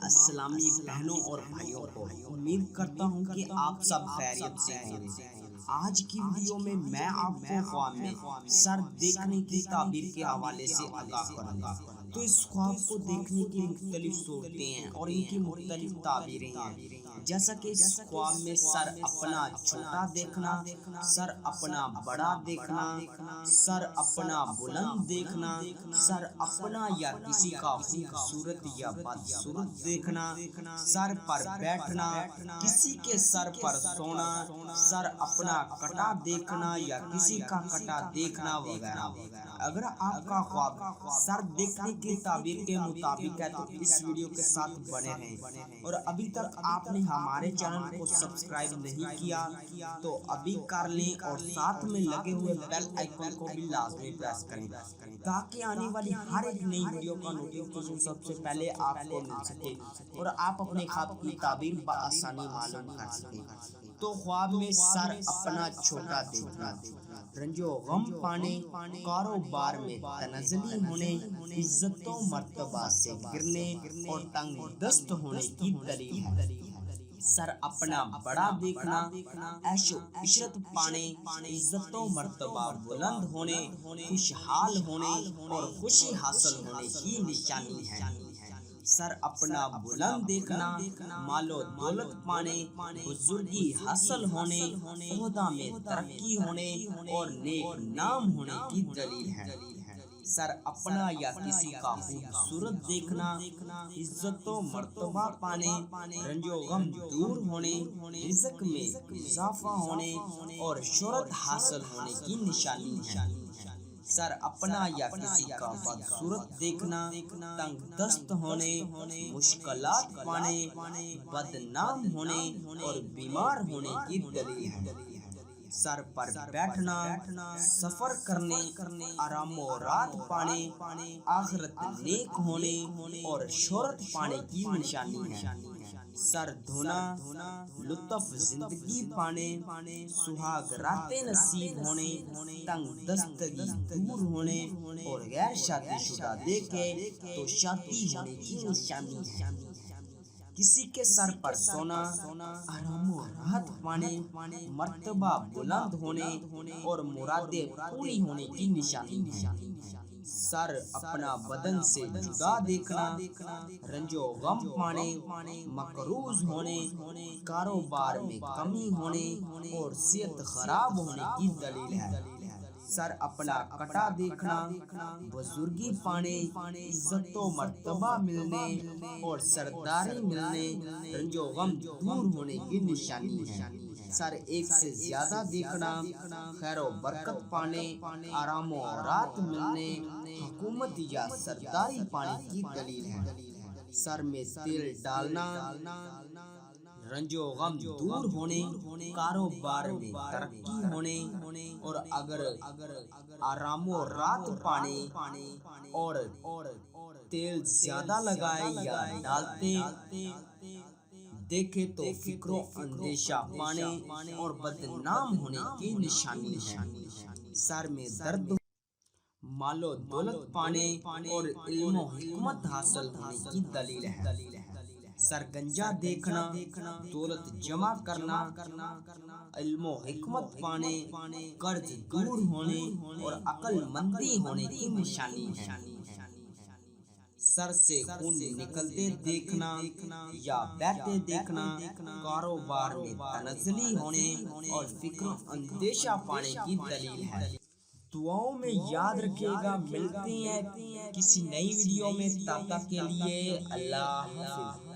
اسلامی بہنوں اور بھائیوں کو امید کرتا ہوں کہ آپ سب خیریت سے ہوں گے۔ آج کی ویڈیو میں آپ کو خواب میں سر دیکھنے کی تعبیر کے حوالے سے آگاہ کروں گا۔ تو اس خواب کو دیکھنے کی مختلف صورتیں ہیں اور ان کی مختلف تعبیریں ہیں، جیسا کہ اس خواب میں سر اپنا چھوٹا دیکھنا، سر اپنا بڑا دیکھنا، سر اپنا بلند دیکھنا، سر اپنا یا کسی کا خوبصورت یا بدصورت دیکھنا، سر پر بیٹھنا، کسی کے سر پر سونا، سر اپنا کٹا دیکھنا یا کسی کا کٹا دیکھنا وغیرہ۔ اگر آپ کا خواب سر دیکھنے کی تعبیر کے مطابق ہے تو اس ویڈیو کے ساتھ بنے رہیں، اور ابھی تک آپ نے ہمارے چینل کو سبسکرائب نہیں کیا تو ابھی کر لیں، اور ساتھ میں لگے ہوئے بیل آئیکن کو بھی لازمی پریس کریں تاکہ آنے والی ہر ایک نئی ویڈیو کا نوٹیفیکیشن سب سے پہلے آپ کو مل سکے اور آپ اپنے خواب کی تعبیر بآسانی معلوم کر سکیں۔ تو خواب میں سر اپنا چھوٹا دیکھنا، رنج و غم پانے، کاروبار میں تنزلی ہونے، عزت و مرتبہ سے گرنے اور تنگ دست ہونے کی دلیل ہے۔ سر اپنا بڑا دیکھنا، عیش و عشرت پانے، عزت و مرتبہ بلند ہونے، خوشحال ہونے اور خوشی حاصل ہونے کی نشانی ہے۔ سر اپنا بلند دیکھنا، مال و دولت پانے، بزرگی حاصل ہونے، عہدہ میں ترقی ہونے اور نیک نام ہونے کی دلیل ہے۔ سر اپنا یا کسی کا خوبصورت دیکھنا، عزت و مرتبہ پانے، رنج و غم دور ہونے، رزق میں اضافہ ہونے اور شہرت حاصل ہونے کی نشانی ہے۔ سر اپنا یا کسی کا بدصورت دیکھنا، تنگ دست ہونے، مشکلات پانے، بدنام ہونے اور بیمار ہونے کی دلیل ہے۔ سر پر بیٹھنا، سفر کرنے، آرام و راحت پانے، آخرت نیک ہونے اور شہرت پانے کی نشانی ہے۔ سر دھونا، لطف زندگی پانے، سہاگ راتیں نصیب ہونے، تنگ دستگی دور ہونے اور غیر شادی شدہ دیکھے تو شادی ہونے کی نشانی ہے۔ کسی کے سر پر سونا، آرام و راحت پانے، مرتبہ بلند ہونے اور مرادیں پوری ہونے کی نشانی ہے۔ سر اپنا بدن سے جدا دیکھنا، رنج و غم پانے، مقروض ہونے، کاروبار میں کمی ہونے اور صحت خراب ہونے کی دلیل ہے۔ سر اپنا کٹا دیکھنا، بزرگی پانے، عزت و مرتبہ ملنے اور سرداری ملنے، رنج و غم دور ہونے کی نشانی ہے۔ سر ایک سے زیادہ دیکھنا، خیر و برکت پانے، آرام و راحت ملنے، حکومت یا سرداری پانے کی دلیل ہے۔ سر میں تیل ڈالنا، رنج و غم دور ہونے، کاروبار میں ترقی ہونے اور اگر آرام و راحت پانے اور تیل زیادہ لگائے یا ڈالتے دیکھے تو فکر و اندیشہ پانے اور بدنام ہونے کی نشانی ہے۔ سر میں درد، مال و دولت پانے اور علم و حکمت حاصل ہونے کی دلیل ہے۔ سر گنجا دیکھنا، دولت جمع کرنا، علم و حکمت پانے، قرض دور ہونے اور عقل مندی ہونے کی نشانی ہے۔ سر سے خون نکلتے دیکھنا یا بہتے دیکھنا، کاروبار میں تنزلی ہونے اور فکر و اندیشہ پانے کی دلیل ہے۔ دعاؤں میں یاد رکھیے گا، ملتے ہیں کسی نئی ویڈیو میں، تب تک کے لیے اللہ حافظ۔